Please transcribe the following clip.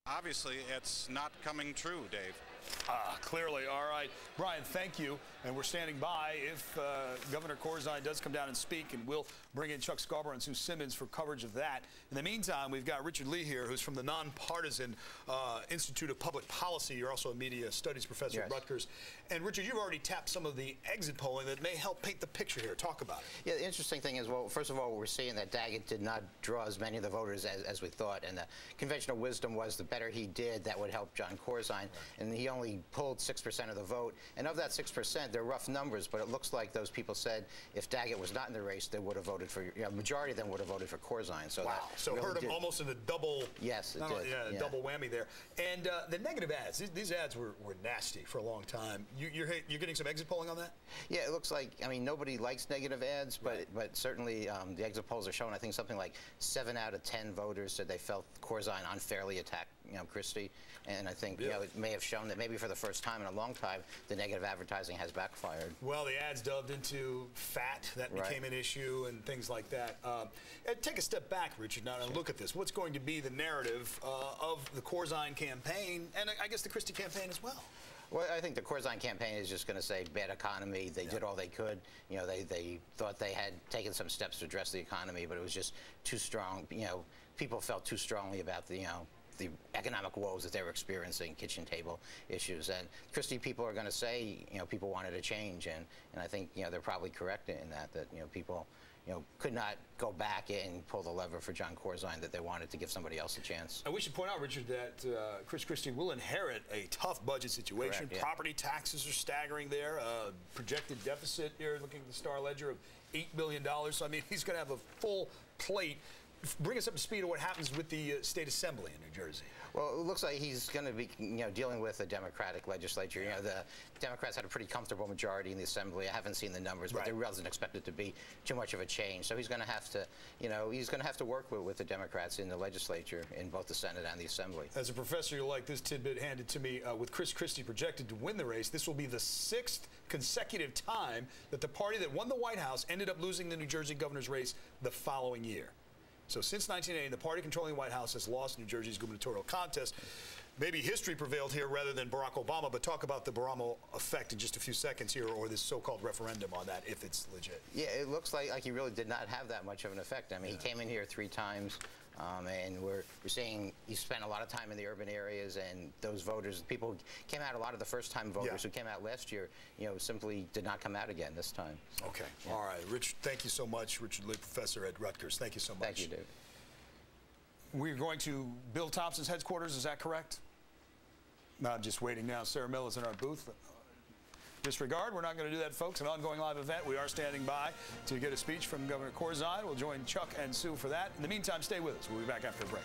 Obviously, it's not coming true, Dave. Clearly. All right. Brian, thank you. And we're standing by if Governor Corzine does come down and speak, and we'll bring in Chuck Scarborough and Sue Simmons for coverage of that. In the meantime, we've got Richard Lee here, who's from the Nonpartisan Institute of Public Policy. You're also a media studies professor at Rutgers. And Richard, you've already tapped some of the exit polling that may help paint the picture here. Talk about it. Yeah, the interesting thing is, well, first of all, we're seeing that Daggett did not draw as many of the voters as we thought. And the conventional wisdom was the better he did, that would help John Corzine. Right. And he only pulled 6% of the vote. And of that 6%, they're rough numbers, but it looks like those people said if Daggett was not in the race, they would have voted for, majority of them would have voted for Corzine. So wow. So really hurt him almost in a double. Yes, it did. Yeah, double whammy there. And the negative ads, these ads were nasty for a long time. You're getting some exit polling on that? Yeah, it looks like, I mean, nobody likes negative ads, but certainly the exit polls are showing, I think, something like 7 out of 10 voters said they felt Corzine unfairly attacked, Christie. And I think, it may have shown that maybe for the first time in a long time, the negative advertising has backfired. Well, the ads delved into fat. That became an issue and things like that. Take a step back, Richard, now and look at this. What's going to be the narrative of the Corzine campaign, and I guess the Christie campaign as well? Well, I think the Corzine campaign is just going to say bad economy. They did all they could. They thought they had taken some steps to address the economy, but it was just too strong. People felt too strongly about the economic woes that they were experiencing, kitchen table issues. And Christie people are going to say, people wanted a change, and I think, they're probably correct in that people, could not go back and pull the lever for John Corzine, that they wanted to give somebody else a chance. And we should point out, Richard, that Chris Christie will inheret a tough budget situation. Correct, property taxes are staggering there. Projected deficit here, looking at the Star Ledger, of $8 billion. So, I mean, he's going to have a full plate. Bring us up to speed on what happens with the state assembly in New Jersey. Well, it looks like he's going to be, dealing with a Democratic legislature. The Democrats had a pretty comfortable majority in the assembly. I haven't seen the numbers, but there wasn't expected to be too much of a change. So he's going to have to, he's going to have to work with the Democrats in the legislature, in both the Senate and the Assembly. As a professor, you'll like this tidbit handed to me. With Chris Christie projected to win the race, this will be the 6th consecutive time that the party that won the White House ended up losing the New Jersey governor's race the following year. So since 1980, the party controlling the White House has lost New Jersey's gubernatorial contest. Maybe history prevailed here rather than Barack Obama, but talk about the Baramo effect in just a few seconds here, or this so-called referendum on that, if it's legit. Yeah, it looks like he really did not have that much of an effect. I mean, he came in here 3 times, and we're seeing he spent a lot of time in the urban areas, and those voters, people came out, a lot of the first-time voters who came out last year, simply did not come out again this time. So, okay. All right. Rich, thank you so much. Richard Lee, professor at Rutgers. Thank you so much. Thank you, David. We're going to Bill Thompson's headquarters, is that correct? Not just waiting now. Sarah Mill is in our booth. Disregard, we're not going to do that, folks. An ongoing live event. We are standing by to get a speech from Governor Corzine. We'll join Chuck and Sue for that. In the meantime, stay with us. We'll be back after a break.